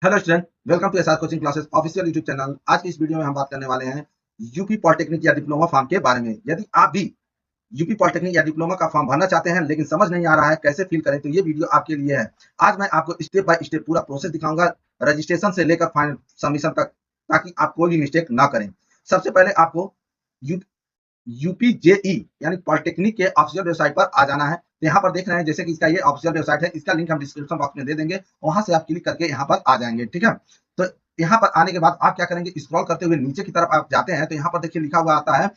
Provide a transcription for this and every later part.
Hello student, welcome to SR coaching classes official YouTube channel. आज की इस video में हम बात करने वाले हैं यूपी पॉलिटेक्निक या डिप्लोमा फॉर्म के बारे में। यदि आप भी यूपी पॉलिटेक्निक या डिप्लोमा का फॉर्म भरना चाहते हैं लेकिन समझ नहीं आ रहा है कैसे फिल करें, तो ये वीडियो आपके लिए है। आज मैं आपको स्टेप बाय स्टेप पूरा प्रोसेस दिखाऊंगा, रजिस्ट्रेशन से लेकर फाइनल सबमिशन तक, ताकि आप कोई भी मिस्टेक ना करें। सबसे पहले आपको यूपीजेई यानी पॉलिटेक्निक के ऑफिशियल वेबसाइट पर आ जाना है। तो यहाँ पर देख रहे हैं जैसे कि इसका ये ऑफिशियल वेबसाइट है, इसका लिंक हम डिस्क्रिप्शन बॉक्स में दे देंगे, वहां से आप क्लिक करके यहाँ पर आ जाएंगे। ठीक है, तो यहाँ पर आने के बाद आप क्या करेंगे, स्क्रॉल करते हुए नीचे की तरफ आप जाते हैं तो यहाँ पर देखिए लिखा हुआ आता है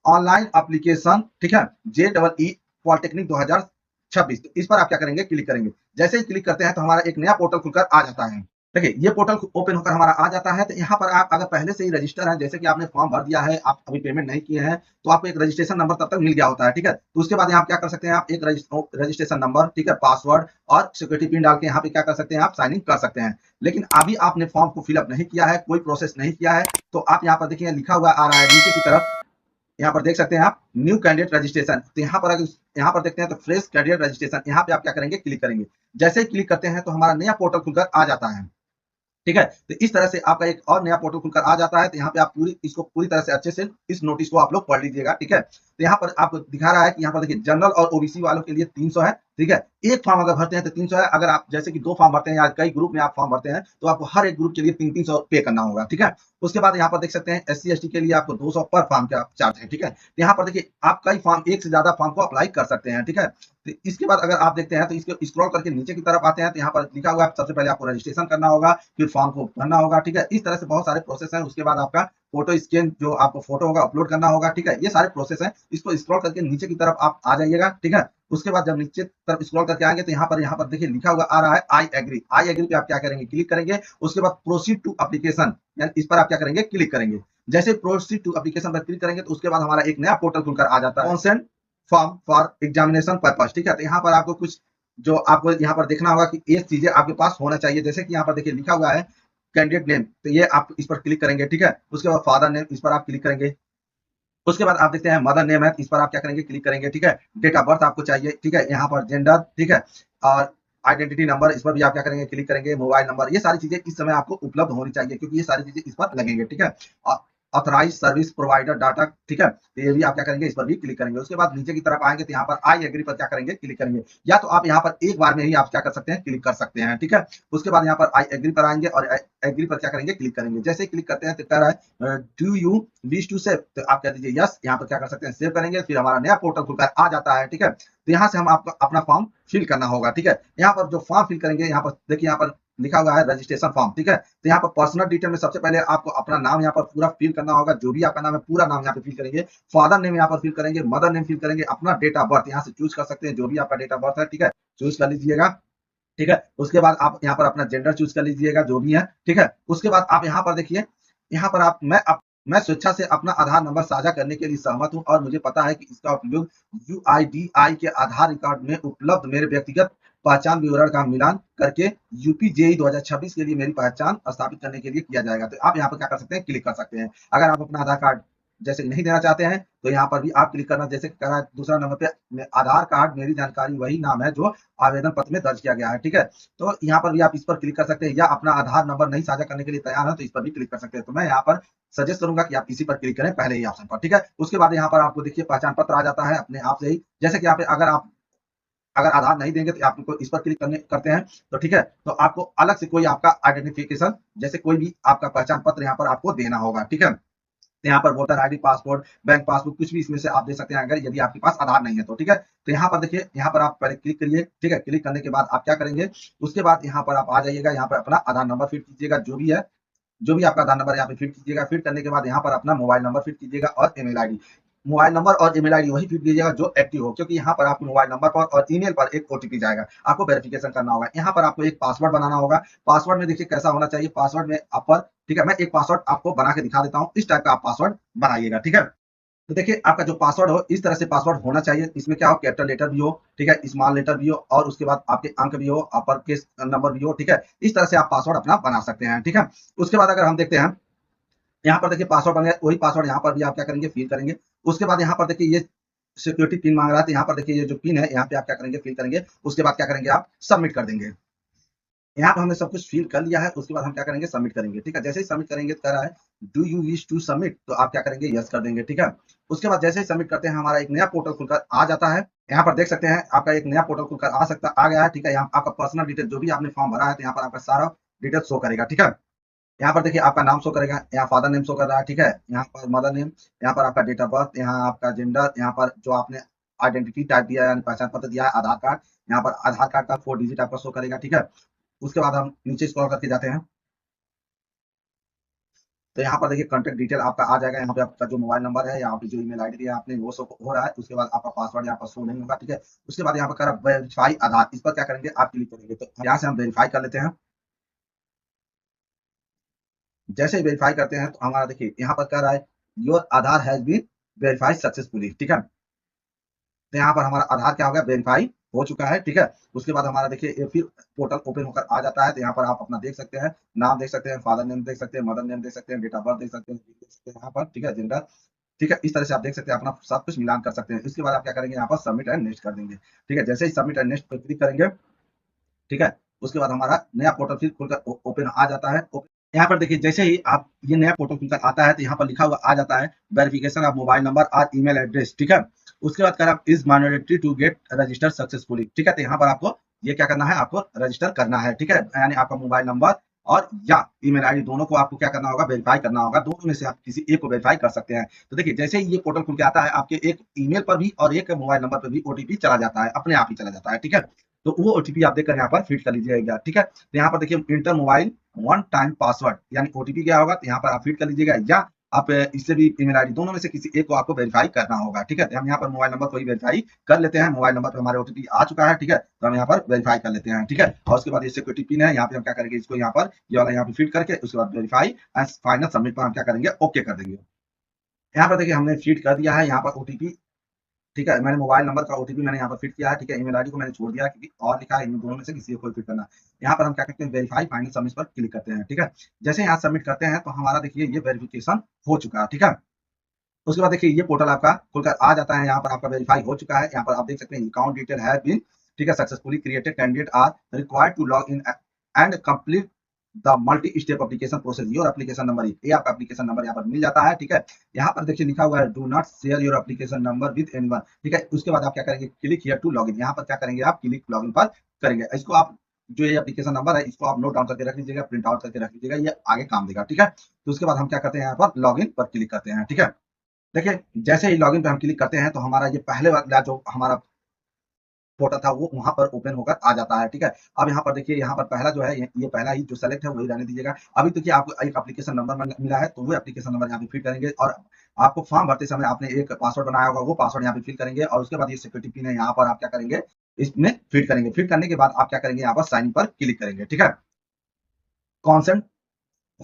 ऑनलाइन एप्लीकेशन। ठीक है, JEE पॉलिटेक्निक 2026, तो इस पर आप क्या करेंगे, क्लिक करेंगे। जैसे ही क्लिक करते हैं तो हमारा एक नया पोर्टल खुलकर आ जाता है। देखिए ये पोर्टल ओपन होकर हमारा आ जाता है। तो यहाँ पर आप अगर पहले से ही रजिस्टर है, जैसे कि आपने फॉर्म भर दिया है, आप अभी पेमेंट नहीं किए हैं, तो आपको एक रजिस्ट्रेशन नंबर तब तक मिल गया होता है। ठीक है, तो उसके बाद यहाँ क्या कर सकते हैं, आप एक रजिस्ट्रेशन नंबर, ठीक है, पासवर्ड और सिक्योरिटी पिन डाल के यहाँ पे क्या कर सकते हैं, आप साइन इन कर सकते हैं। लेकिन अभी आपने फॉर्म को फिलअप नहीं किया है, कोई प्रोसेस नहीं किया है, तो आप यहाँ पर देखिए लिखा हुआ आ रहा है नीचे की तरफ, यहाँ पर देख सकते हैं आप न्यू कैंडिडेट रजिस्ट्रेशन। तो यहाँ पर अगर यहाँ पर देखते हैं तो फ्रेश कैंडिडेट रजिस्ट्रेशन, यहाँ पे आप क्या करेंगे, क्लिक करेंगे। जैसे ही क्लिक करते हैं तो हमारा नया पोर्टल खुलकर आ जाता है। ठीक है, तो इस तरह से आपका एक और नया पोर्टल खुलकर आ जाता है। तो यहाँ पे आप पूरी तरह से अच्छे से इस नोटिस को आप लोग पढ़ लीजिएगा। ठीक है, तो यहाँ पर आपको दिखा रहा है कि यहाँ पर देखिए जनरल और ओबीसी वालों के लिए 300 है। ठीक है, एक फॉर्म अगर भरते हैं तो 300 है। अगर आप जैसे कि 2 फॉर्म भरते हैं या कई ग्रुप में आप फॉर्म भरते हैं तो आपको हर एक ग्रुप के लिए 300 पे करना होगा। ठीक है, उसके बाद यहाँ पर देख सकते हैं SC ST के लिए आपको 200 पर फॉर्म का चार्ज है। ठीक है, तो यहाँ पर देखिए आप कई फॉर्म, एक से ज्यादा फॉर्म को अप्लाई कर सकते हैं। ठीक है, तो इसके बाद अगर आप देखते हैं तो इसको स्क्रॉल करके नीचे की तरफ आते हैं तो यहाँ पर लिखा हुआ है सबसे पहले आपको रजिस्ट्रेशन करना होगा, फिर फॉर्म को भरना होगा। ठीक है, इस तरह से बहुत सारे प्रोसेस हैं। उसके बाद आपका फोटो स्कैन, जो आपको फोटो होगा अपलोड करना होगा। ठीक है, ये सारे प्रोसेस हैं। इसको स्क्रॉल करके नीचे की तरफ आप आ जाइएगा। ठीक है, उसके बाद जब नीचे तरफ स्क्रॉल करके आएंगे तो यहाँ पर देखिए लिखा हुआ आ रहा है आई एग्री पे आप क्या करेंगे, क्लिक करेंगे। उसके बाद प्रोसीड टू एप्लीकेशन, यानी इस पर आप क्या करेंगे, क्लिक करेंगे। जैसे प्रोसीड टू एप्लीकेशन पर क्लिक करेंगे तो उसके बाद हमारा एक नया पोर्टल खुलकर आ जाता है, consent form for examination purpose. ठीक है, तो यहाँ पर आपको कुछ जो आपको यहाँ पर देखना होगा कि ये चीजें आपके पास होना चाहिए। जैसे कि यहाँ पर देखिए लिखा हुआ है कैंडिडेट नेम, तो ये आप इस पर क्लिक करेंगे। ठीक है, उसके बाद फादर नेम, इस पर आप क्लिक करेंगे। उसके बाद आप देखते हैं मदर नेम है, इस पर आप क्या करेंगे, क्लिक करेंगे। ठीक है, डेट ऑफ बर्थ आपको चाहिए। ठीक है, यहाँ पर जेंडर, ठीक है, और आइडेंटिटी नंबर, इस पर भी आप क्या करेंगे, क्लिक करेंगे। मोबाइल नंबर, ये सारी चीजें इस समय आपको उपलब्ध होनी चाहिए क्योंकि ये सारी चीजें इस पर लगेंगे। ठीक है, ऑथराइज सर्विस प्रोवाइडर डाटा, ठीक है, तो ये भी आप क्या करेंगे, इस पर भी क्लिक करेंगे। उसके बाद नीचे की तरफ आएंगे तो यहाँ पर आई एग्री पर क्या करेंगे, क्लिक करेंगे। या तो आप यहाँ पर एक बार में ही आप क्या कर सकते हैं, क्लिक कर सकते हैं। ठीक है, उसके बाद यहाँ पर आई एग्री पर आएंगे और एग्री पर क्या करेंगे, क्लिक करेंगे। जैसे ही क्लिक करते हैं तो कह रहा है do you wish to save, तो आप कह दीजिए यस। यहाँ पर क्या कर सकते हैं, सेव करेंगे। फिर हमारा नया पोर्टल खुलकर आ जाता है। ठीक है, तो यहाँ से हम आपको अपना फॉर्म फिल करना होगा। ठीक है, यहाँ पर जो फॉर्म फिल करेंगे, यहाँ पर देखिए यहाँ पर लिखा हुआ है रजिस्ट्रेशन फॉर्म। ठीक है, तो यहाँ पर पर्सनल डिटेल में सबसे पहले आपको अपना नाम यहाँ पर पूरा फिल करना होगा, जो भी आपका नाम है पूरा नाम यहाँ पे फिल करेंगे। फादर नेम यहाँ पर फिल करेंगे, मदर नेम फिल करेंगे, अपना डेट ऑफ बर्थ यहाँ से चूज कर सकते हैं, जो भी आपका डेट ऑफ बर्थ है। ठीक है, चूज कर लीजिएगा। ठीक है, उसके बाद आप यहाँ पर अपना जेंडर चूज कर लीजिएगा, जो भी है। ठीक है, उसके बाद आप यहाँ पर देखिए, यहाँ पर मैं स्वेच्छा से अपना आधार नंबर साझा करने के लिए सहमत हूं और मुझे पता है कि इसका उपयोग UIDAI के आधार रिकॉर्ड में उपलब्ध मेरे व्यक्तिगत पहचान विवरण का मिलान करके यूपीजेई 2026 के लिए मेरी पहचान स्थापित करने के लिए किया जाएगा। तो आप यहाँ पर क्या कर सकते हैं, क्लिक कर सकते हैं। अगर आप अपना आधार कार्ड जैसे नहीं देना चाहते हैं तो यहाँ पर भी आप क्लिक करना, जैसे कह रहा है दूसरा नंबर पे आधार कार्ड मेरी जानकारी वही नाम है जो आवेदन पत्र में दर्ज किया गया है। ठीक है, तो यहाँ पर भी आप इस पर क्लिक कर सकते हैं, या अपना आधार नंबर नहीं साझा करने के लिए तैयार है तो इस पर भी क्लिक कर सकते हैं। तो मैं यहाँ पर सजेस्ट करूंगा कि आप इसी पर क्लिक करें, पहले ही ऑप्शन पर। ठीक है, उसके बाद यहाँ पर आपको देखिए पहचान पत्र आ जाता है अपने आप से ही। जैसे कि यहाँ पे अगर आधार नहीं देंगे तो आपको इस पर क्लिक करते हैं तो ठीक है, तो आपको अलग से कोई आपका आइडेंटिफिकेशन, जैसे कोई भी आपका पहचान पत्र यहाँ पर आपको देना होगा। ठीक है, तो यहाँ पर voter ID, passport, bank passbook, कुछ भी इसमें से आप दे सकते हैं अगर यदि आपके पास आधार नहीं है तो। ठीक है, तो यहाँ पर देखिए, यहाँ पर आप पहले क्लिक करिए। ठीक है, क्लिक करने के बाद आप क्या करेंगे, उसके बाद यहाँ पर आप आ जाइएगा, यहाँ पर अपना आधार नंबर फिट कीजिएगा, जो भी है, जो भी आपका आधार नंबर यहाँ पे फिट कीजिएगा। फिट करने के बाद यहाँ पर अपना मोबाइल नंबर फिट कीजिएगा और ईमेल आईडी। मोबाइल नंबर और ईमेल आईडी वही फिट कीजिएगा जो एक्टिव हो, क्योंकि यहाँ पर आपको मोबाइल नंबर पर और ईमेल पर एक ओटीपी जाएगा, आपको वेरिफिकेशन करना होगा। यहाँ पर आपको एक पासवर्ड बनाना होगा। पासवर्ड में देखिए कैसा होना चाहिए, पासवर्ड में अपर, ठीक है, मैं एक पासवर्ड आपको बना के दिखा देता हूँ, इस टाइप का आप पासवर्ड बनाइएगा। ठीक है, तो देखिए आपका जो पासवर्ड हो इस तरह से पासवर्ड होना चाहिए। इसमें क्या हो, कैपिटल लेटर भी हो, ठीक है, स्मॉल लेटर भी हो, और उसके बाद आपके अंक भी हो, अपर केस नंबर भी हो। ठीक है, इस तरह से आप पासवर्ड अपना बना सकते हैं। ठीक है, उसके बाद अगर हम देखते हैं, यहाँ पर देखिए पासवर्ड बन गया, वही पासवर्ड यहाँ पर भी आप क्या करेंगे, फिल करेंगे। उसके बाद यहाँ पर देखिए ये सिक्योरिटी पिन मांग रहा है, तो यहाँ पर देखिए ये जो पिन है यहाँ पे आप क्या करेंगे, फिल करेंगे। उसके बाद क्या करेंगे, आप सबमिट कर देंगे। यहाँ पर हमने सब कुछ फिल कर लिया है। उसके बाद हम क्या करेंगे, सबमिट करेंगे। ठीक है, जैसे ही सबमिट करेंगे तो कह रहा है do you wish to submit, तो आप क्या करेंगे, यस कर देंगे। ठीक है, उसके बाद जैसे ही सबमिट करते हैं हमारा एक नया पोर्टल खुलकर आ जाता है। यहाँ पर देख सकते हैं आपका एक नया पोर्टल खुलकर आ गया है। ठीक है, यहाँ आपका पर्सनल डिटेल जो भी आपने फॉर्म भरा है तो यहाँ पर आपका सारा डिटेल शो करेगा। ठीक है, यहाँ पर देखिए आपका नाम शो करेगा, यहाँ फादर नेम शो कर रहा है। ठीक है, यहाँ पर मदर नेम, यहाँ पर आपका डेट ऑफ बर्थ, यहाँ आपका जेंडर, यहाँ पर जो आपने आइडेंटिटी टाइप दिया है यानी पहचान पत्र दिया है, आधार कार्ड, यहाँ पर आधार कार्ड का 4 डिजिट आपका शो करेगा। ठीक है, उसके बाद हम नीचे स्क्रॉल करके जाते हैं तो यहाँ पर देखिए कॉन्टैक्ट डिटेल आपका आ जाएगा। यहाँ पे आपका जो मोबाइल नंबर है, यहाँ पे जो ईमेल आईडी दिया है आपने वो शो हो रहा है। उसके बाद आपका पासवर्ड यहाँ पर शो नहीं होगा। ठीक है, उसके बाद यहाँ पर कह रहा है वेरीफाई आधार, इस पर क्या करेंगे, आप क्लिक करेंगे। तो यहाँ से हम वेरीफाई कर लेते हैं। जैसे ही वेरीफाई करते हैं तो हमारा देखिए यहाँ पर कह रहा है your Aadhaar has been verified successfully. ठीक है, तो यहाँ पर हमारा आधार क्या हो गया, वेरीफाई हो चुका है। ठीक है, उसके बाद हमारा देखिए ये फिर पोर्टल ओपन होकर आ जाता है। तो यहाँ पर आप अपना देख सकते हैं, नाम देख सकते हैं, फादर नेम देख सकते हैं, मदर नेम देख सकते हैं, डेट ऑफ बर्थ देख सकते हैं, देख सकते हैं यहाँ पर। ठीक है, जेंडर। ठीक है, इस तरह से आप देख सकते हैं, अपना सब कुछ मिलान कर सकते हैं। इसके बाद आप क्या करेंगे, यहाँ पर सबमिट एंड नेक्स्ट कर देंगे। ठीक है, जैसे ही सबमिट एंड नेक्स्ट पर क्लिक करेंगे, ठीक है, उसके बाद हमारा नया पोर्टल फिर खुलकर ओपन आ जाता है। यहाँ पर देखिए जैसे ही आप ये नया पोर्टल खुलकर आता है तो यहाँ पर लिखा हुआ आ जाता है वेरिफिकेशन ऑफ मोबाइल नंबर और ईमेल एड्रेस। ठीक है, उसके बाद कर आप is mandatory to get register successfully. ठीक है, तो यहाँ पर आपको ये क्या करना है, आपको रजिस्टर करना है। ठीक है, यानी आपका मोबाइल नंबर और या ईमेल आईडी दोनों को आपको क्या करना होगा, वेरीफाई करना होगा। दोनों में से आप किसी एक को वेरीफाई कर सकते हैं। तो देखिए जैसे ही ये पोर्टल खुल के आता है, आपके एक ईमेल पर भी और एक मोबाइल नंबर पर भी ओटीपी चला जाता है, अपने आप ही चला जाता है। ठीक है, तो वो ओटीपी आप देखकर यहाँ पर फीड कर लीजिएगा। ठीक है, तो यहाँ पर देखिए inter mobile one time password यानी ओटीपी क्या होगा, तो यहाँ पर आप फीड कर लीजिएगा, या आप इससे भी ईमेल आईडी दोनों में से किसी एक को आपको वेरीफाई करना होगा। ठीक है, तो हम यहाँ पर मोबाइल नंबर को ही वेरीफाई कर लेते हैं। मोबाइल नंबर पर हमारे ओटीपी आ चुका है। ठीक है, तो हम यहाँ पर वेरीफाई कर लेते हैं। ठीक है, और उसके बाद ये सिक्योरिटी पिन है, यहाँ पे हम क्या करेंगे, इसको यहाँ पर ये वाला यहाँ पे फीड करके उसके बाद वेरीफाई एंड फाइनल सबमिट पर हम क्या करेंगे, ओके कर देंगे। यहाँ पर देखिए हमने फीड कर दिया है यहाँ पर ओटीपी। ठीक है, मैंने मोबाइल नंबर का ओटीपी मैंने यहाँ पर फिट किया है। ठीक है, ईमेल आईडी को मैंने छोड़ दिया क्योंकि और लिखा है इन दोनों में से किसी को फिट करना है। यहाँ पर हम क्या करते हैं, वेरीफाई फाइनल सबमिट पर क्लिक करते हैं। ठीक है, जैसे यहाँ सबमिट करते हैं तो हमारा देखिए ये वेरिफिकेशन हो चुका है। ठीक है, उसके बाद देखिए ये पोर्टल आपका खुलकर आ जाता है। यहाँ पर आपका वेरीफाई हो चुका है। यहाँ पर आप देख सकते हैं अकाउंट डिटेल हैव बीन, ठीक है, successfully created, candidate are required to log in and complete the multi step application process, your application number, ये आपका एप्लीकेशन नंबर यहाँ पर मिल जाता है। ठीक है, यहाँ पर देखिए लिखा हुआ है do not share your application number with anyone. ठीक है, उसके बाद आप क्या करेंगे, क्लिक हियर टू लॉगिन, यहाँ पर क्या करेंगे, आप क्लिक लॉगिन पर करेंगे। इसको आप जो ये एप्लीकेशन नंबर है इसको आप नोट डाउन करके रख लीजिएगा, प्रिंट आउट करके रख लीजिएगा, ये आगे काम देगा। ठीक है, तो उसके बाद हम क्या करते हैं, यहाँ पर लॉगिन पर क्लिक करते हैं। ठीक है, देखिए जैसे ही लॉगिन पे हम क्लिक करते हैं तो हमारा ये पहले वाला जो हमारा पोर्टल था वो वहां पर ओपन होकर आ जाता है। ठीक है, अब यहाँ पर देखिए, यहाँ पर पहला जो है ये पहला ही जो सेलेक्ट है वही रहने दीजिएगा। अभी देखिए आपको एक एप्लीकेशन नंबर मिला है तो वो एप्लीकेशन नंबर यहाँ पे फिल करेंगे, और आपको फॉर्म भरते समय आपने एक पासवर्ड बनाया होगा वो पासवर्ड यहाँ पे फिल करेंगे, और उसके बाद ये सिक्योरिटी पिन है यहाँ पर आप क्या करेंगे, इसमें फिट करेंगे। फिट करने के बाद आप क्या करेंगे, यहाँ पर साइन पर क्लिक करेंगे। ठीक है, consent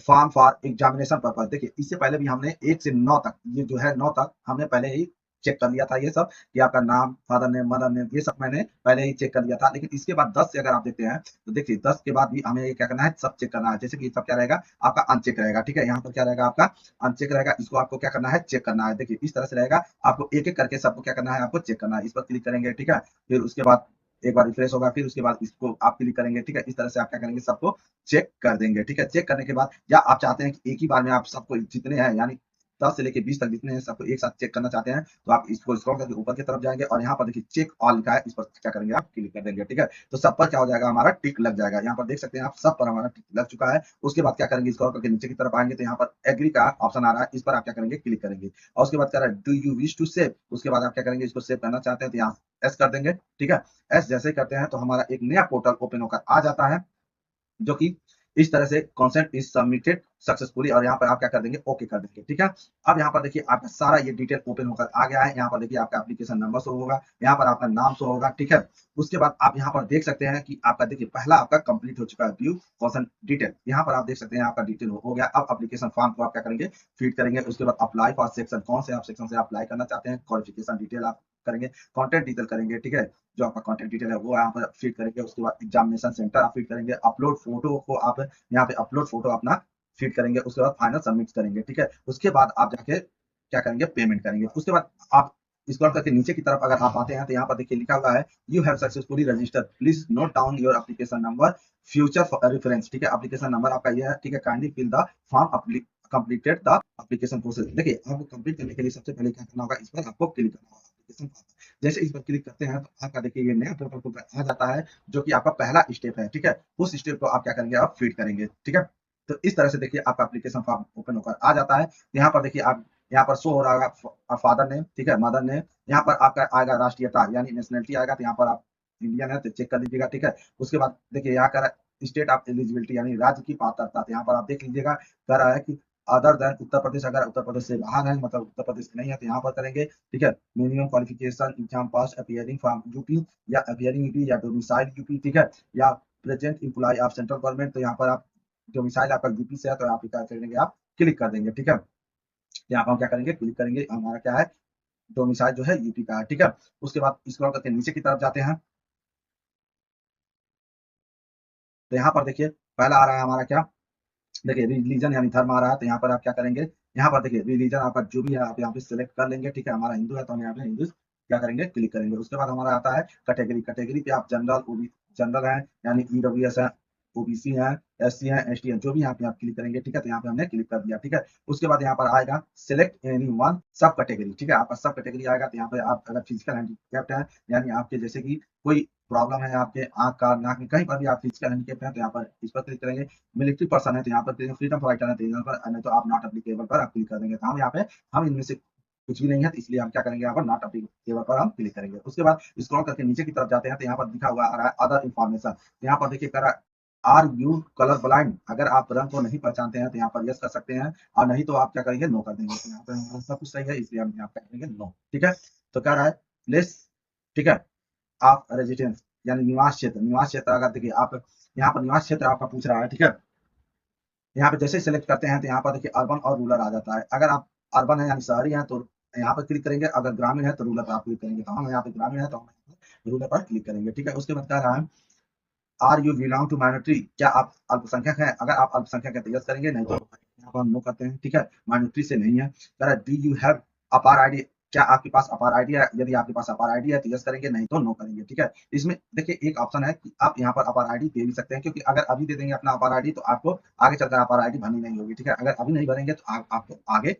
form for examination purpose, देखिए इससे पहले भी हमने 1 से 9 तक, ये जो है 9 तक हमने पहले ही चेक कर लिया था ये सब, कि आपका नाम, फादर नेम, मदर नेम, ये सब मैंने पहले ही चेक कर लिया था। लेकिन इसके बाद 10 से अगर आप देखते हैं तो देखिए 10 के बाद भी हमें ये क्या करना है, सब चेक करना है। जैसे कि सब क्या रहेगा, आपका अनचेक रहेगा। ठीक है, यहाँ पर क्या रहेगा, आपका अनचेक रहेगा, इसको आपको क्या करना है, चेक करना है। देखिए इस तरह से रहेगा, आपको एक एक करके सबको क्या करना है, आपको चेक करना है। इस पर क्लिक करेंगे। ठीक है, फिर उसके बाद एक बार रिफ्रेश होगा, फिर उसके बाद इसको आप क्लिक करेंगे। ठीक है, इस तरह से आप क्या करेंगे, सबको चेक कर देंगे। ठीक है, चेक करने के बाद, या आप चाहते हैं कि एक ही बार में आप सबको जितने हैं यानी 10 से लेके 20 तक जितने हैं सबको एक साथ चेक करना चाहते हैं, तो आप इसको स्क्रॉल करके ऊपर की तरफ जाएंगे और यहाँ पर देखिए चेक ऑल लिखा है, इस पर क्या करेंगे, आप क्लिक कर देंगे। ठीक है, तो सब पर क्या हो जाएगा, हमारा टिक लग जाएगा। यहाँ पर देख सकते हैं आप, सब पर हमारा टिक लग चुका है। उसके बाद क्या करेंगे, स्क्रॉल करके नीचे की तरफ आएंगे तो यहाँ पर एग्री का ऑप्शन आ रहा है, इस पर आप क्या करेंगे, क्लिक करेंगे। और उसके बाद क्या रहा है, do you wish to save, उसके बाद आप क्या करेंगे, इसको सेव करना चाहते हैं तो यहाँ एस कर देंगे। ठीक है, एस जैसे ही करते हैं तो हमारा एक नया पोर्टल ओपन होकर आ जाता है, जो कि इस तरह से कॉन्सेंट इज सबमिटेड सक्सेसफुली, और यहाँ पर आप क्या कर देंगे, ओके कर देंगे। ठीक है, अब यहाँ पर देखिए आपका सारा ये डिटेल ओपन होकर आ गया है। यहाँ पर देखिए आपका एप्लीकेशन नंबर शो होगा, यहाँ पर आपका नाम शो होगा। ठीक है, उसके बाद आप यहाँ पर देख सकते हैं कि आपका देखिए पहला आपका कंप्लीट हो चुका है, व्यू कॉन्सेंट डिटेल। यहाँ पर आप देख सकते हैं आपका डिटेल हो गया। अब एप्लीकेशन फॉर्म को आप क्या करेंगे, फीड करेंगे। उसके बाद अप्लाई फॉर सेक्शन, कौन से आप सेक्शन से अप्लाई करना चाहते हैं, क्वालिफिकेशन डिटेल आप करेंगे, कॉन्टेक्ट डिटेल करेंगे। ठीक है, जो आपका कॉन्टेक्ट डिटेल है वो यहाँ पर फीड करेंगे। उसके बाद एग्जामिनेशन सेंटर आप फीड करेंगे, अपलोड फोटो को आप यहाँ पे अपलोड फोटो अपना फीड करेंगे। उसके बाद फाइनल सबमिट करेंगे। ठीक है, उसके बाद आप जाके क्या करेंगे, पेमेंट करेंगे। उसके बाद आप स्क्रॉल करके नीचे की तरफ अगर आप आते हैं तो यहाँ पर देखिए लिखा हुआ है you have successfully registered, please note down your application number future reference, ठीक है। एप्लीकेशन नंबर आपका ये है, ठीक है। Kindly fill the form completed the application process. देखिए आपको कंप्लीट करने के लिए सबसे पहले क्या करना होगा, इस पर आपको क्लिक करना होगा एप्लीकेशन फॉर्म। जैसे इस पर क्लिक करते हैं तो आपका देखिए ये नया पेपर खुलकर आ जाता है, जो कि आपका पहला स्टेप है, ठीक है। उस स्टेप को आप क्या करेंगे, आप फीड करेंगे, ठीक है। तो इस तरह से देखिए आपका एप्लीकेशन फॉर्म ओपन होकर आ जाता है। यहाँ पर देखिए आप यहाँ पर शो हो रहा होगा फादर नेम, ठीक है, मदर नेम। यहाँ पर आपका आएगा राष्ट्रीयता यानी नेशनलिटी आएगा, तो यहाँ पर आप इंडियन है तो चेक कर लीजिएगा, ठीक है। उसके बाद देखिए यहाँ का स्टेट ऑफ एलिजिबिलिटी यानी राज्य की पात्रता, तो यहाँ पर आप देख लीजिएगा कह रहा है कि अदर देन उत्तर प्रदेश, अगर उत्तर प्रदेश से बाहर है मतलब उत्तर प्रदेश नहीं है तो यहाँ पर करेंगे, ठीक है। Minimum qualification exam pass appearing from UP या अपीयरिंग यूपी या डोमिसाइल यूपी, ठीक है, या present employ of central government, तो यहाँ पर आप डोमिसाइल आपका यूपी से है तो आप क्या करेंगे, आप क्लिक कर देंगे, ठीक है। यहाँ पर हम क्या करेंगे, क्लिक करेंगे, हमारा क्या है डोमिसाइल जो है यूपी का है, ठीक है। उसके बाद स्क्रॉल करके नीचे की तरफ जाते हैं, तो यहाँ पर देखिए पहला आ रहा है हमारा क्या, देखिए रिलीजन यानी धर्म आ रहा है, तो यहाँ पर आप क्या करेंगे, यहाँ पर देखिए रिलीजन आपका जो भी है आप यहाँ पे सिलेक्ट कर लेंगे, ठीक है। हमारा हिंदू है तो हम यहाँ पे हिंदू क्या करेंगे, क्लिक करेंगे। उसके बाद हमारा आता है कैटेगरी, कैटेगरी पे आप जनरल जनरल है यानी ईडब्ल्यूएस है, ओबीसी है, एससी है, एसटी है, जो भी यहाँ पे आप क्लिक करेंगे, ठीक है। तो यहाँ पे हमने क्लिक कर दिया, ठीक है। उसके बाद यहाँ पर आएगा सिलेक्ट एनी वन सब कैटेगरी, ठीक है। आपका सब कैटेगरी आएगा, तो यहाँ पे आप अगर फिजिकल हैंडीकैप्ड है यानी आपके जैसे कि कोई प्रॉब्लम है आपके आंख का नाक में कहीं पर भी आप फिजिकल हैंडीकैप्ड है तो यहाँ पर इस पर क्लिक करेंगे। मिलिट्री पर्सन है तो यहाँ पर फ्रीडम फाइटर है तो यहाँ पर, नहीं तो आप नॉट एप्लीकेबल पर आप क्लिक कर देंगे। तो हम यहाँ पे हम इनमें से कुछ भी नहीं है तो इसलिए हम क्या करेंगे, यहाँ पर नॉट एप्लीकेबल पर हम क्लिक करेंगे। उसके बाद स्क्रॉल करके नीचे की तरफ जाते हैं तो यहाँ पर लिखा हुआ आ रहा है अदर इन्फॉर्मेशन। यहाँ पर देखिए कर आर यू कलर ब्लाइंड, अगर आप रंग को नहीं पहचानते हैं तो यहाँ पर यस कर सकते हैं, और नहीं तो आप क्या करेंगे, नो कर देंगे। तो यहाँ पे हमारा सब कुछ सही है इसलिए हम यहाँ पे करेंगे नो, ठीक है। तो कह रहा है लेस, ठीक है, आप रेजिडेंस यानी निवास क्षेत्र, निवास क्षेत्र अगर देखिए आप यहाँ पर निवास क्षेत्र आपका पूछ रहा है, ठीक है। यहाँ पे जैसे सिलेक्ट करते हैं तो यहाँ पर देखिए अर्बन और रूरल आ जाता है। अगर आप अर्बन है यानी शहरी हैं तो यहाँ पर क्लिक करेंगे, अगर ग्रामीण है तो रूरल पर आप क्लिक करेंगे। तो हम यहाँ पे ग्रामीण है तो हम रूरल पर क्लिक करेंगे, ठीक है। उसके बाद कह रहा है are you belong to minority, क्या आप अल्पसंख्यक हैं, अगर आप अल्पसंख्यक है तो यस करेंगे, नहीं तो यहाँ पर हम नो करते हैं, ठीक है। माइनॉरिटी से नहीं है। कह रहा है डू यू हैव अपार आईडी, क्या आपके पास अपार आईडी है, यदि आपके पास अपार आईडी है तो यस करेंगे, नहीं तो नो करेंगे, ठीक है। इसमें देखिए एक ऑप्शन है कि आप यहाँ पर अपार आईडी दे भी सकते हैं, क्योंकि अगर अभी दे देंगे अपना अपार आईडी तो आपको आगे चलकर अपार आईडी भरनी नहीं होगी, ठीक है। अगर अभी नहीं भरेंगे तो आपको आगे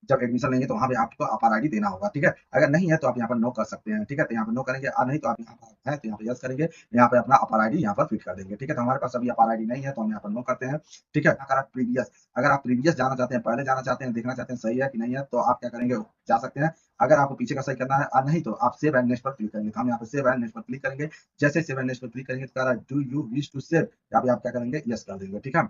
जब एडमिशन लेंगे तो वहाँ पे आपको अपार आईडी देना होगा, ठीक है। अगर नहीं है तो आप यहाँ पर नो कर सकते हैं, ठीक है। तो यहाँ पर नो करेंगे, और नहीं तो आप यहाँ पर है तो यहाँ पे यस करेंगे, यहाँ पे अपना अपार आईडी यहाँ पर फिट कर देंगे, ठीक है। तो हमारे पास अभी अपार आईडी नहीं है तो हम यहाँ पर नो करते हैं, ठीक है। अगर आप प्रीवियस, अगर आप प्रीवियस जाना चाहते हैं, पहले जाना चाहते हैं, देखना चाहते हैं सही है कि नहीं है, तो आप क्या करेंगे, जा सकते हैं। अगर आपको पीछे का सही करना है और नहीं तो आप सेव एंड नेक्स्ट पर क्लिक करेंगे। तो हम यहाँ पे सेव एंड नेक्स्ट पर क्लिक करेंगे। जैसे सेव एंड नेक्स्ट पर क्लिक करेंगे तो do you wish to save, यहाँ पे आप क्या करेंगे, यस कर देंगे, ठीक है।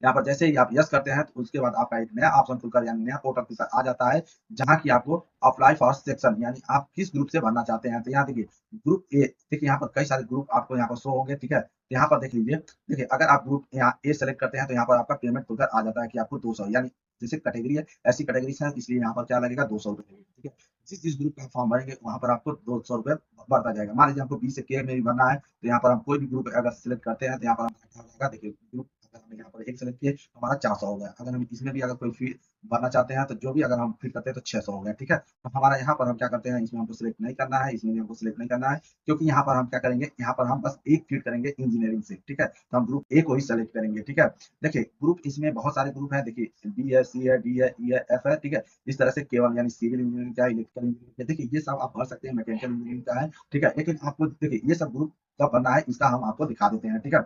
यहाँ पर जैसे ही आप यस करते हैं तो उसके बाद आपका एक नया ऑप्शन खुलकर यानी नया पोर्टल खुलकर आ जाता है, जहाँ की आपको अप्लाई फॉर सेक्शन यानी आप किस ग्रुप से भरना चाहते हैं। तो यहाँ देखिए ग्रुप ए, देखिए यहाँ पर कई सारे ग्रुप आपको यहाँ पर शो होंगे, ठीक है। तो यहाँ पर देख लीजिए, देखिए अगर आप ग्रुप यहाँ ए सेलेक्ट करते हैं तो यहाँ पर आपका पेमेंट खुलकर आ जाता है कि आपको 200 यानी जैसे कैटेगरी है ऐसी कैटेगरी है, इसलिए यहाँ पर क्या लगेगा, 200 रुपये, ठीक है। जिस जिस ग्रुप का फॉर्म भरेंगे वहाँ पर आपको 200 रुपये बढ़ता जाएगा। मान लीजिए हमको बी से के में भी भरना है तो यहाँ पर हम कोई भी ग्रुप अगर सिलेक्ट करते हैं तो यहाँ पर हमारा क्या हो जाएगा, देखिए ग्रुप अगर हम यहाँ पर एक सेलेक्ट किए तो हमारा 400 हो गया। अगर हम इसमें भी अगर कोई फी भरना चाहते हैं तो जो भी अगर हम फिल करते हैं तो 600 हो गया, ठीक है। तो हमारा यहाँ पर हम क्या करते हैं, इसमें हमको सिलेक्ट नहीं करना है, इसमें भी हमको सिलेक्ट नहीं करना है, क्योंकि यहाँ पर हम क्या करेंगे, यहाँ पर हम बस एक फीड करेंगे इंजीनियरिंग से, ठीक है। तो हम ग्रुप ए को ही सेलेक्ट करेंगे, ठीक है। देखिए ग्रुप इसमें बहुत सारे ग्रुप है, देखिए बी है, सी है, डी है, ई है, एफ है, ठीक है। इस तरह से केवल यानी सिविल इंजीनियरिंग का, इलेक्ट्रिकल इंजीनियरिंग, देखिए ये सब आप भर सकते हैं, मैकेनिकल इंजीनियरिंग का है, ठीक है। लेकिन आपको देखिए ये सब ग्रुप कब बनना है इसका हम आपको दिखा देते हैं, ठीक है।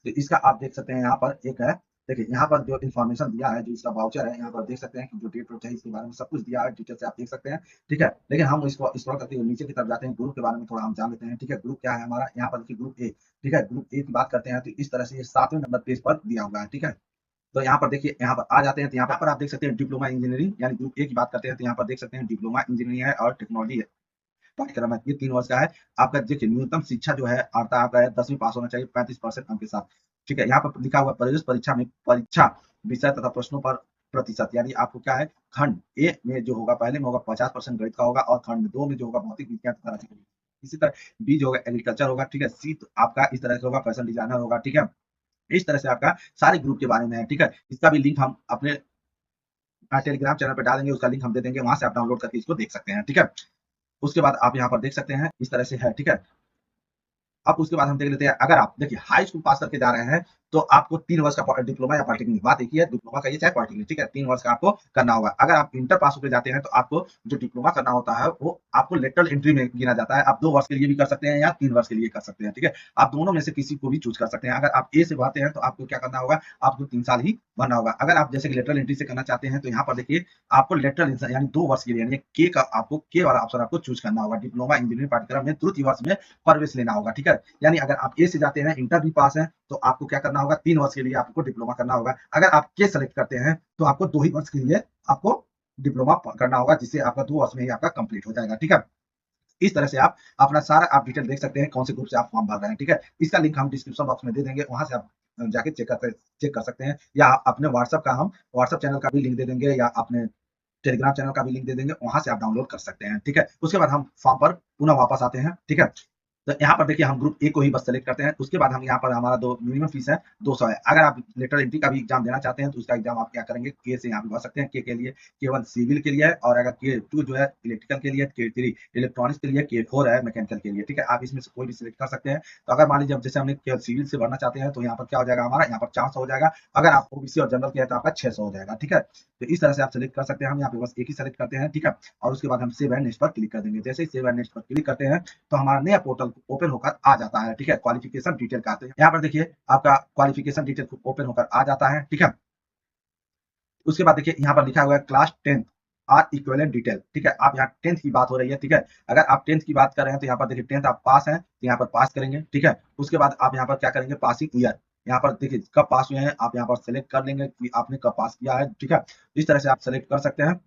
तो इसका आप देख सकते हैं यहाँ पर एक है, देखिए यहाँ पर जो इन्फॉर्मेशन दिया है, जो इसका वाउचर है, यहाँ पर देख सकते हैं कि जो डेट है इसके बारे में सब कुछ दिया है, डिटेल से आप देख सकते हैं, ठीक है। लेकिन हम इसको स्क्रॉल करते हुए नीचे की तरफ जाते हैं, ग्रुप के बारे में थोड़ा हम जान लेते हैं, ठीक है। ग्रुप क्या है हमारा, यहाँ पर देखिए ग्रुप ए, ठीक है। ग्रुप ए की बात करते हैं तो इस तरह से ये 7वें नंबर पेज पर दिया हुआ है, ठीक है। तो यहाँ पर देखिए, यहाँ पर आ जाते हैं तो यहाँ पर आप देख सकते हैं डिप्लोमा इंजीनियरिंग यानी ग्रुप ए की बात करते हैं तो यहाँ पर देख सकते हैं डिप्लोमा इंजीनियरिंग है और टेक्नोलॉजी है पाठ्यक्रम है, ये 3 वर्ष का है। आपका देखिए न्यूनतम शिक्षा जो है आता आपका है 10वीं पास होना चाहिए 35% अंक के साथ, ठीक है। यहाँ पर लिखा हुआ प्रवेश परीक्षा में परीक्षा विषय तथा प्रश्नों पर प्रतिशत यानी आपको क्या है, खंड ए में जो होगा पहले में होगा 50% गणित का होगा और खंड 2 में जो होगा भौतिक विज्ञान तथा राजनीति। इसी तरह बी जो होगा एग्रीकल्चर होगा, ठीक है। सी तो आपका इस तरह से होगा फैशन डिजाइनर होगा, ठीक है। इस तरह से आपका सारे ग्रुप के बारे में है, ठीक है। इसका भी लिंक हम अपने टेलीग्राम चैनल पे डालेंगे, उसका लिंक हम दे देंगे, वहां से आप डाउनलोड करके इसको देख सकते हैं, ठीक है। उसके बाद आप यहाँ पर देख सकते हैं इस तरह से है, ठीक है। अब उसके बाद हम देख लेते हैं, अगर आप देखिए हाई स्कूल पास करके जा रहे हैं तो आपको 3 वर्ष का डिप्लोमा या पॉलिटेक्निक, बात एक ही है, डिप्लोमा कहिए चाहे पॉलिटेक्निक, ठीक है, 3 वर्ष का आपको करना होगा। अगर आप इंटर पास होकर जाते हैं तो आपको जो डिप्लोमा करना होता है वो आपको लेटरल एंट्री में गिना जाता है। आप 2 वर्ष के लिए भी कर सकते हैं या 3 वर्ष के लिए कर सकते हैं, ठीक है। आप दोनों में से किसी को भी चूज कर सकते हैं। अगर आप ए से भरते हैं तो आपको क्या करना होगा, आपको 3 साल ही भरना होगा। अगर आप जैसे कि लेटरल एंट्री से करना चाहते हैं तो यहाँ पर देखिए आपको लेटरल यानी 2 वर्ष के लिए यानी के का आपको के वाला ऑप्शन आपको चूज करना होगा। डिप्लोमा इंजीनियरिंग पाठ्यक्रम में तृतीय वर्ष में प्रवेश लेना होगा, ठीक है। यानी अगर आप ए से जाते हैं, इंटर भी पास है, तो आपको क्या करना होगा, 3 वर्ष के लिए आपको डिप्लोमा करना होगा। अगर आप के सेलेक्ट करते हैं तो आपको 2 ही वर्ष के लिए आपको डिप्लोमा करना होगा, जिससे आपका 2 वर्ष में ही आपका कंप्लीट हो जाएगा, ठीक है। इस तरह से आप अपना सारा आप डिटेल देख सकते हैं, कौन से ग्रुप से आप फॉर्म भर रहे हैं, ठीक है। इसका लिंक हम डिस्क्रिप्शन बॉक्स में दे देंगे, वहां से आप जाके चेक कर सकते हैं, या अपने व्हाट्सएप का हम व्हाट्सएप चैनल का भी लिंक दे देंगे, या अपने टेलीग्राम चैनल का भी लिंक दे देंगे, वहां से आप डाउनलोड कर सकते हैं, ठीक है। उसके बाद हम फॉर्म पर पुनः वापस आते हैं, ठीक है। तो यहाँ पर देखिए हम ग्रुप ए को ही बस सेलेक्ट करते हैं। उसके बाद हम यहाँ पर हमारा दो मिनिमम फीस है 200 है। अगर आप लेटर एंट्री का भी एग्जाम देना चाहते हैं तो उसका एग्जाम आप क्या करेंगे, के से यहाँ पे भर सकते हैं। के लिए K1 सिविल के लिए है, और अगर K2 जो है इलेक्ट्रिकल के लिए, K3 इलेक्ट्रॉनिक्स के लिए, K4 है मैकेनिकल के लिए, ठीक है। आप इसमें से कोई भी सिलेक्ट कर सकते हैं। तो अगर मान लीजिए जैसे हमने केवल सिविल से भरना चाहते हैं तो यहाँ पर क्या हो जाएगा, हमारा यहाँ पर 400 हो जाएगा। अगर आप ओबीसी और जनरल के हैं तो आपका 600 हो जाएगा, ठीक है। तो इस तरह से आप सेलेक्ट कर सकते हैं। हम यहाँ पे बस एक ही सेलेक्ट करते हैं, ठीक है। और उसके बाद हम सेव एंड नेक्स्ट पर क्लिक कर देंगे। जैसे ही सेव एंड नेक्स्ट पर क्लिक करते हैं तो हमारा नया पोर्टल ओपन होकर आ जाता है, ठीक है। क्वालिफिकेशन डिटेल का यहाँ पर देखिए आपका क्वालिफिकेशन डिटेल ओपन होकर आ जाता है, ठीक है। उसके बाद देखिए यहाँ पर लिखा हुआ है क्लास 10 आर इक्विवेलेंट डिटेल, ठीक है। आप यहाँ 10th की बात हो रही है, ठीक है। अगर आप 10th की बात कर रहे हैं तो यहाँ पर देखिए 10th आप पास हैं तो यहाँ पर पास करेंगे, ठीक है। उसके बाद आप यहाँ पर क्या करेंगे, पासिंग ईयर, यहाँ पर देखिए कब पास हुए हैं आप यहाँ पर सेलेक्ट कर लेंगे कि आपने कब पास किया है, ठीक है। इस तरह से आप सेलेक्ट कर सकते हैं,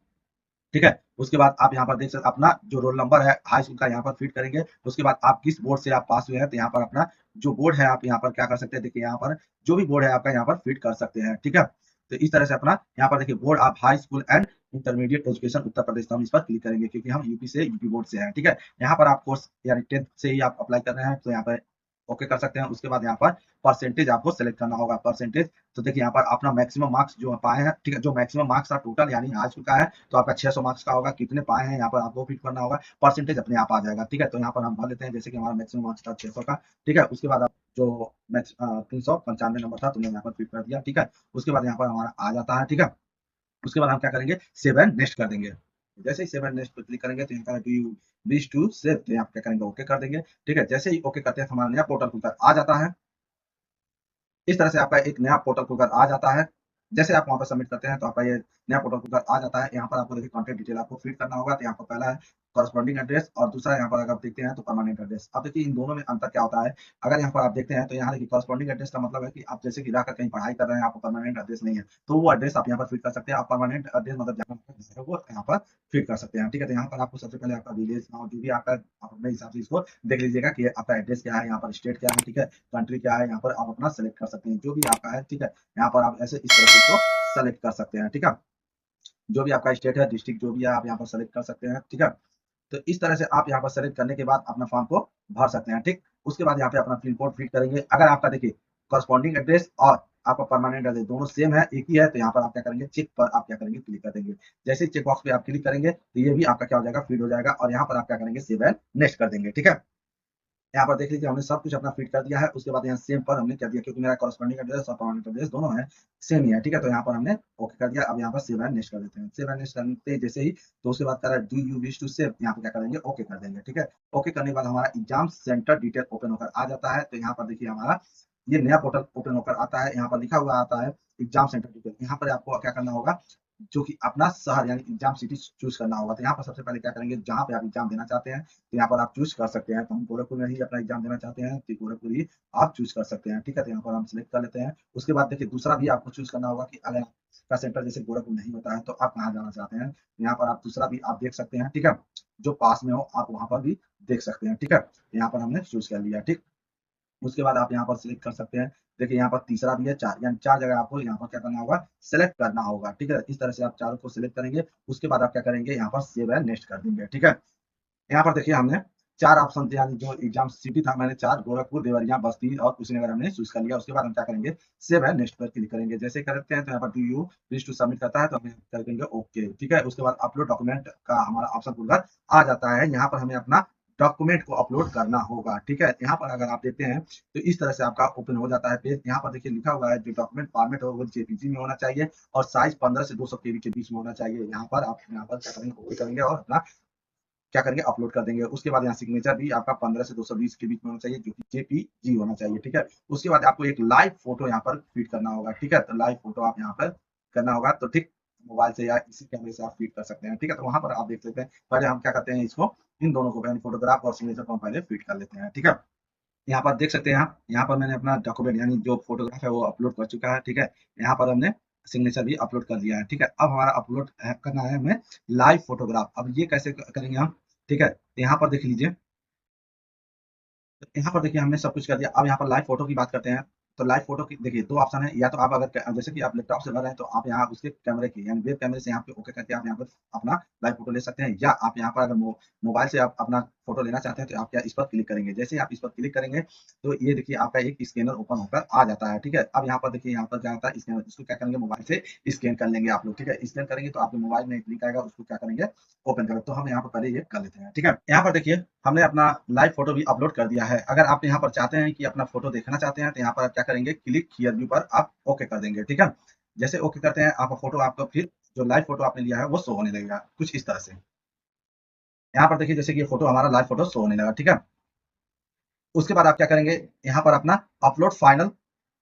ठीक है। उसके बाद आप यहाँ पर देख सकते अपना जो रोल नंबर है हाई स्कूल का यहाँ पर फिट करेंगे। उसके बाद आप किस बोर्ड से आप पास हुए हैं तो यहाँ पर अपना जो बोर्ड है आप यहाँ पर क्या कर सकते हैं, देखिए यहाँ पर जो भी बोर्ड है आपका यहाँ पर फिट कर सकते हैं, ठीक है। तो इस तरह से अपना यहाँ पर देखिए बोर्ड आप high school and intermediate education Uttar Pradesh, तो हम इस पर क्लिक करेंगे क्योंकि हम यूपी से यूपी बोर्ड से हैं, ठीक है। यहाँ पर आप कोर्स यानी 10th से ही आप अप्लाई कर रहे हैं तो यहाँ पर ओके कर सकते हैं। उसके बाद यहाँ पर परसेंटेज आपको सेलेक्ट करना होगा, परसेंटेज। तो देखिए यहाँ पर अपना मैक्सिमम मार्क्स जो पाए हैं, ठीक है, जो मैक्सिमम मार्क्स था टोटल यानी हाई स्कूल का है तो आपका 600 मार्क्स का होगा, कितने पाए हैं यहाँ पर आपको फिट करना होगा, परसेंटेज अपने आप आ जाएगा, ठीक है। तो यहाँ पर हम भर लेते हैं, जैसे कि हमारा मैक्सिमम मार्क्स था 600 का, ठीक है। उसके बाद आप जो 395 नंबर था तो मैंने यहाँ पर फिट कर दिया, ठीक है। उसके बाद यहाँ पर हमारा आ जाता है, ठीक है। उसके बाद हम क्या करेंगे, सेव एंड नेक्स्ट कर देंगे। जैसे ही सेव एंड नेक्स्ट पर क्लिक करेंगे तो यहाँ पर do you wish to save, तो यहाँ क्या करेंगे, ओके कर देंगे, ठीक है। जैसे ही ओके करते हैं तो हमारा नया पोर्टल खुलकर आ जाता है। इस तरह से आपका एक नया पोर्टल खुलकर आ जाता है। जैसे आप वहाँ पर सबमिट करते हैं तो आपका ये नया पोर्टल खुलकर आ जाता है। यहाँ पर आपको देखिए कॉन्टैक्ट डिटेल आपको फिल करना होगा। तो यहाँ पर पहला है कॉरेस्पॉन्डिंग एड्रेस और दूसरा यहाँ पर अगर आप देखते हैं तो परमानेंट एड्रेस। अब देखिए इन दोनों में अंतर क्या होता है। अगर यहाँ पर आप देखते हैं तो यहाँ देखिए कॉरेस्पॉन्डिंग एड्रेस का मतलब है कि आप जैसे कि जाकर कहीं पढ़ाई कर रहे हैं, आपको परमानेंट एड्रेस नहीं है तो वो एड्रेस आप यहाँ पर फिट कर सकते हैं। आप परमानेंट एड्रेस मतलब जहाँ पर वो यहाँ पर फिट कर सकते हैं, ठीक है। तो यहाँ पर आपको सबसे पहले आपका विलेज नाम जो भी आपका, आप अपने हिसाब से इसको देख लीजिएगा कि आपका एड्रेस क्या है, यहाँ पर स्टेट क्या है, ठीक है, कंट्री क्या है, यहाँ पर आप अपना सेलेक्ट कर सकते हैं जो भी आपका है, ठीक है। यहाँ पर आप ऐसे इस तरह से इसको सेलेक्ट कर सकते हैं, ठीक है। जो भी आपका स्टेट है, डिस्ट्रिक्ट जो भी है आप यहाँ पर सेलेक्ट कर सकते हैं, ठीक है। तो इस तरह से आप यहाँ पर सेलेक्ट करने के बाद अपना फॉर्म को भर सकते हैं, ठीक। उसके बाद यहाँ पे अपना पिन कोड फिट करेंगे। अगर आपका देखिए कॉरेस्पॉन्डिंग एड्रेस और आपका परमानेंट एड्रेस दोनों सेम है, एक ही है, तो यहाँ पर आप क्या करेंगे, चेक पर आप क्या करेंगे, क्लिक कर देंगे। जैसे ही चेक बॉक्स पे आप क्लिक करेंगे तो ये भी आपका क्या हो जाएगा, फिट हो जाएगा। और यहाँ पर आप क्या करेंगे, सेव एंड नेक्स्ट कर देंगे, ठीक है। यहाँ पर देख लीजिए हमने सब कुछ अपना फिट कर दिया है। उसके बाद यहाँ सेम पर हमने क्या दिया, क्योंकि मेरा कॉरेस्पॉन्डिंग एड्रेस और परमानेंट एड्रेस दोनों है सेम ही है, ठीक है। तो यहाँ पर हमने ओके कर दिया। अब यहाँ पर सेव एंड नेक्स्ट कर देते हैं। सेव एंड नेक्स्ट करते जैसे ही तो उसके बाद कह रहा है do you wish to save, यहाँ पे क्या करेंगे, ओके कर देंगे, ठीक है। ओके करने के बाद हमारा एग्जाम सेंटर डिटेल ओपन होकर आ जाता है। तो यहाँ पर देखिए हमारा ये नया पोर्टल ओपन होकर आता है। यहाँ पर लिखा हुआ आता है एग्जाम सेंटर डिटेल। यहाँ पर आपको क्या करना होगा, जो कि अपना शहर यानी एग्जाम सिटी चूज करना होगा। तो यहाँ पर सबसे पहले क्या करेंगे, जहाँ पे आप एग्जाम देना चाहते हैं तो यहाँ पर आप चूज कर सकते हैं। तो हम गोरखपुर में ही अपना एग्जाम देना चाहते हैं तो गोरखपुर ही आप चूज कर सकते हैं, ठीक है। तो यहाँ पर हम सिलेक्ट कर लेते हैं। उसके बाद देखिए दूसरा भी आपको चूज करना होगा कि अगर आपका सेंटर जैसे गोरखपुर नहीं होता है तो आप कहाँ जाना चाहते हैं। यहाँ पर आप दूसरा भी आप देख सकते हैं, ठीक है, जो पास में हो आप वहाँ पर भी देख सकते हैं, ठीक है। यहाँ पर हमने चूज कर लिया, ठीक। उसके बाद आप यहाँ पर सिलेक्ट कर सकते हैं। देखिए यहाँ पर तीसरा भी है, 4 यानी 4 जगह आपको यहाँ पर क्या करना होगा, सेलेक्ट करना होगा, ठीक है। इस तरह से आप चारों को सिलेक्ट करेंगे। उसके बाद आप क्या करेंगे, यहाँ पर सेव एंड नेक्स्ट कर देंगे, ठीक है। यहाँ पर देखिए हमने 4 ऑप्शन थे, यानी जो एग्जाम सिटी था मैंने 4 गोरखपुर, देवरिया, बस्ती और कुशीनगर हमने चूज कर लिया। उसके बाद हम क्या करेंगे, सेव एंड नेक्स्ट पर क्लिक करेंगे। जैसे करते हैं तो यहाँ पर do you wish to submit करता है तो हम कर देंगे ओके, ठीक है। उसके बाद अपलोड डॉक्यूमेंट का हमारा ऑप्शन खुलकर आ जाता है। यहाँ पर हमें अपना डॉक्यूमेंट को अपलोड करना होगा। ठीक है, यहाँ पर अगर आप देखते हैं तो इस तरह से आपका ओपन हो जाता है पेज। यहाँ पर देखिए लिखा हुआ है जो डॉक्यूमेंट फॉर्मेट हो वो जेपीजी में होना चाहिए और साइज 15 से 200 केबी के बीच में होना चाहिए। यहाँ पर आप यहाँ पर क्या करेंगे, कॉपी करेंगे और अपना क्या करेंगे, अपलोड कर देंगे। उसके बाद यहाँ सिग्नेचर भी आपका 15 से 220 के बीच में होना चाहिए, जो कि जेपीजी होना चाहिए। ठीक है, उसके बाद आपको एक लाइव फोटो यहाँ पर फीड करना होगा। ठीक है, तो लाइव फोटो आप यहाँ पर करना होगा, तो ठीक मोबाइल से या इसी कैमरे से आप फीड कर सकते हैं। ठीक है, तो वहां पर आप देख लेते हैं। पहले हम क्या करते हैं, इसको इन दोनों को फोटोग्राफ और सिग्नेचर को हम पहले फीड कर लेते हैं। ठीक है, यहाँ पर देख सकते हैं आप, यहाँ पर मैंने अपना डॉक्यूमेंट यानी जो फोटोग्राफ है वो अपलोड कर चुका है। ठीक है, यहाँ पर हमने सिग्नेचर भी अपलोड कर दिया है। ठीक है, अब हमारा अपलोड करना है हमें लाइव फोटोग्राफ। अब ये कैसे करेंगे हम? ठीक है, तो यहाँ पर देख लीजिए, यहाँ पर देखिए हमने सब कुछ कर दिया। अब यहाँ पर लाइव फोटो की बात करते हैं। तो लाइव फोटो की देखिए 2 ऑप्शन है, या तो आप अगर जैसे कि आप लैपटॉप से भर रहे हैं तो आप यहाँ उसके कैमरे की यानी वेब कैमरे से यहाँ पे ओके करके आप यहाँ पर अपना लाइव फोटो ले सकते हैं, या आप यहाँ पर अगर मोबाइल से आप अपना फोटो लेना चाहते हैं तो आप क्या इस पर क्लिक करेंगे। जैसे ही आप इस पर क्लिक करेंगे तो ये देखिए आपका एक स्कैनर ओपन होकर आ जाता है। ठीक है, अब यहाँ पर देखिए यहाँ पर क्या आता है स्कैनर, इसको क्या करेंगे मोबाइल से स्कैन कर लेंगे आप लोग। ठीक है, स्कैन करेंगे तो आपके मोबाइल में एक लिंक आएगा, उसको क्या करेंगे, ओपन करें। तो हम यहाँ पर पहले ये कर लेते हैं। ठीक है, यहाँ पर देखिए हमने अपना लाइव फोटो भी अपलोड कर दिया है। अगर आप यहाँ पर चाहते हैं कि अपना फोटो देखना चाहते हैं तो यहाँ पर आप क्या करेंगे, क्लिक हियर व्यू पर आप ओके कर देंगे। ठीक है, जैसे ओके करते हैं आपका फोटो, आपका फिर जो लाइव फोटो आपने लिया है वो शो होने लगेगा कुछ इस तरह से। यहाँ पर देखिए जैसे कि ये फोटो हमारा लाइव फोटो शो होने लगा। ठीक है, उसके बाद आप क्या करेंगे, यहाँ पर अपना अपलोड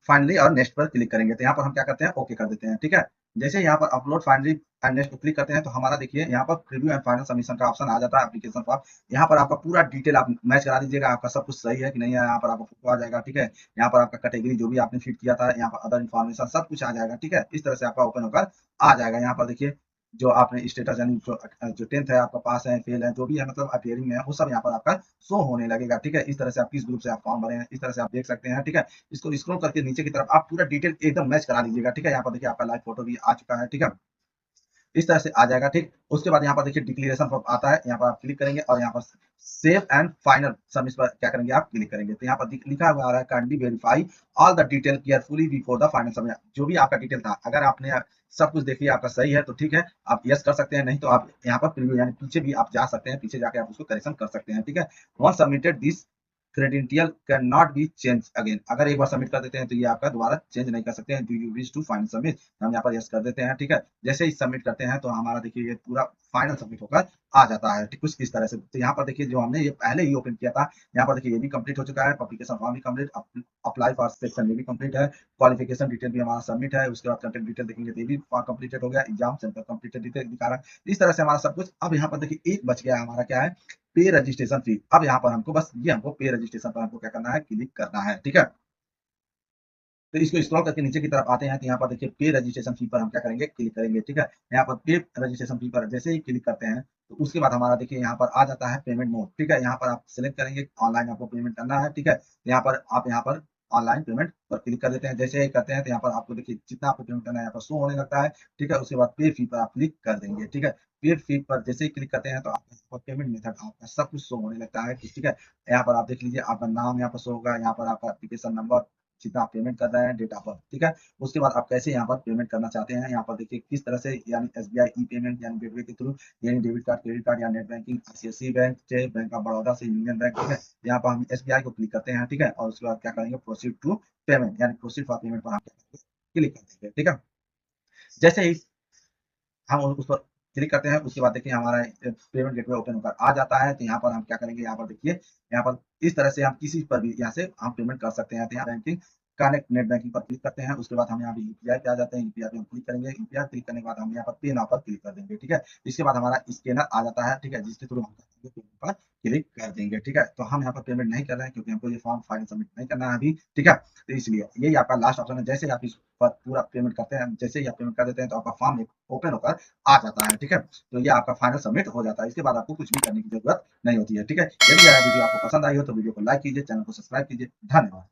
फाइनली और नेक्स्ट पर क्लिक करेंगे। तो यहाँ पर हम क्या करते हैं, ओके कर देते हैं। ठीक है, जैसे यहाँ पर अपलोड फाइनली एंड नेक्स्ट पर क्लिक करते हैं तो हमारा देखिए यहाँ पर प्रीव्यू एंड फाइनल सबमिशन का ऑप्शन आ जाता है एप्लीकेशन पर। यहाँ पर आपका पूरा डिटेल आप मैच करा दीजिएगा, आपका सब कुछ सही है कि नहीं है। यहाँ पर आपका फोटो आ जाएगा। ठीक है, यहाँ पर आपका कैटेगरी जो भी आपने फिट किया था, यहाँ पर अदर इन्फॉर्मेशन सब कुछ आ जाएगा। ठीक है, इस तरह से आपका ओपन होकर आ जाएगा। यहाँ पर देखिए जो आपने स्टेटस यानी जो 10th है आपका, पास है, फेल है, जो भी है, मतलब अपीयरिंग में है, वो सब यहाँ पर आपका शो होने लगेगा। ठीक है, इस तरह से आप किस ग्रुप से आप फॉर्म भरे हैं इस तरह से आप देख सकते हैं। ठीक है, इसको स्क्रॉल करके नीचे की तरफ आप पूरा डिटेल एकदम मैच करा लीजिएगा। ठीक है, यहाँ पर देखिए आपका लाइव फोटो भी आ चुका है। ठीक है, इस तरह से आ जाएगा। ठीक, उसके बाद यहाँ पर देखिए डिक्लेरेशन फॉर्म आता है, यहाँ पर आप क्लिक करेंगे और यहाँ पर सेव एंड फाइनल सबमिट पर क्या करेंगे, आप क्लिक करेंगे। तो यहाँ पर लिखा हुआ आ रहा है kindly verify all the detail carefully before the final submit. जो भी आपका डिटेल था, अगर आपने सब कुछ देख लिया आपका सही है तो ठीक है, आप यस कर सकते हैं, नहीं तो आप यहाँ पर प्रीव्यू यानी पीछे भी आप जा सकते हैं, पीछे जाके आप उसको करेक्शन कर सकते हैं। ठीक है, once submitted this credential can not be change again. अगर एक बार सबमिट कर देते हैं तो ये आपका दोबारा चेंज नहीं कर सकते हैं। Do you wish to final submit, हम यहाँ पर यस कर देते हैं। ठीक है, जैसे ही सबमिट करते हैं तो हमारा देखिए ये पूरा फाइनल सबमिट होकर आ जाता है। ठीक, कुछ इस तरह से। तो यहाँ पर देखिए जो हमने ये पहले ही ओपन किया था, यहाँ पर देखिए ये भी कंप्लीट हो चुका है, पब्लिकेशन फॉर्म भी कंप्लीट, अप्लाई फॉर सेक्शन में भी कंप्लीट है, क्वालिफिकेशन डिटेल भी हमारा सबमिट है। उसके बाद कंटेंट डिटेल देखेंगे तो ये भी कंप्लीटेड हो गया, एग्जाम सेंटर कंप्लीटेड डिटेल दिखा रहा है। इस तरह से हमारा सब कुछ। अब यहाँ पर देखिए एक बच गया हमारा, क्या है, पे रजिस्ट्रेशन फी। अब यहाँ पर हमको बस ये हमको पे रजिस्ट्रेशन पर हमको क्या करना है, क्लिक करना है। ठीक है, तो इसको स्क्रॉल करके नीचे की तरफ आते हैं तो यहाँ पर देखिए पे रजिस्ट्रेशन फी पर हम क्या करेंगे, क्लिक करेंगे। ठीक है, यहाँ पर पे रजिस्ट्रेशन फी पर जैसे ही क्लिक करते हैं तो उसके बाद हमारा देखिए यहाँ पर आ जाता है पेमेंट मोड। ठीक है, यहाँ पर आप सिलेक्ट करेंगे ऑनलाइन आपको पेमेंट करना है। ठीक है, तो यहाँ पर आप यहाँ पर ऑनलाइन पेमेंट पर क्लिक कर देते हैं। जैसे ही करते हैं तो यहाँ पर आपको देखिए जितना आपको पेमेंट करना है यहाँ पर शो होने लगता है। ठीक है, उसके बाद पे फी पर आप क्लिक कर देंगे। ठीक है, पे फी पर जैसे ही क्लिक करते हैं तो आपका पेमेंट मेथड आपका सब कुछ शो होने लगता है। ठीक है, यहाँ पर आप देख लीजिए आपका नाम यहाँ पर शो होगा, यहाँ पर आपका एप्लीकेशन नंबर, जितना आप पेमेंट कर रहे हैं, डेट ऑफ बर्थ। ठीक है, उसके बाद आप कैसे यहाँ पर पेमेंट करना चाहते हैं, यहाँ पर देखिए किस तरह से, यानी एसबीआई ई पेमेंट यानी गेटवे के थ्रू, यानी डेबिट कार्ड, क्रेडिट कार्ड या नेट बैंकिंग, आईसीआईसी बैंक से, बैंक ऑफ बड़ौदा से, यूनियन बैंक। ठीक है, यहाँ पर हम एसबीआई को क्लिक करते हैं। ठीक है, और उसके बाद क्या करेंगे, प्रोसीड टू पेमेंट यानी प्रोसीड फॉर पेमेंट पर हम क्लिक कर देंगे। ठीक है, जैसे ही हम उस पर क्लिक करते हैं उसके बाद देखिए हमारा पेमेंट गेटवे ओपन होकर आ जाता है। तो यहाँ पर हम क्या करेंगे, यहाँ पर देखिए यहाँ पर इस तरह से हम किसी पर भी यहाँ से हम पेमेंट कर सकते हैं। तो यहाँ बैंकिंग कनेक्ट नेट बैंकिंग पर क्लिक करते हैं, उसके बाद हम यहाँ पे यूपीआई पे आ जाते हैं, यूपीआई पे हम क्लिक करेंगे, यूपीआई क्लिक करने के बाद हम यहाँ पर पे नाउ पर क्लिक कर देंगे। ठीक है, इसके बाद हमारा स्कैनर आ जाता है। ठीक है, जिसके थ्रू हम पेमेंट पर क्लिक कर देंगे। ठीक है, तो हम यहाँ पर पेमेंट नहीं कर रहे हैं क्योंकि हमको ये फॉर्म फाइल सबमिट नहीं करना है अभी। ठीक है, तो इसलिए यही आपका लास्ट ऑप्शन है। जैसे ही आप इस पर पूरा पेमेंट करते हैं, जैसे ही आप पेमेंट कर देते हैं तो आपका फॉर्म ओपन होकर आ जाता है। ठीक है, तो ये आपका फाइनल सबमिट हो जाता है। इसके बाद आपको कुछ भी करने की जरूरत नहीं होती है। ठीक है, यदि यह वीडियो आपको पसंद आई हो तो वीडियो को लाइक कीजिए, चैनल को सब्सक्राइब कीजिए। धन्यवाद।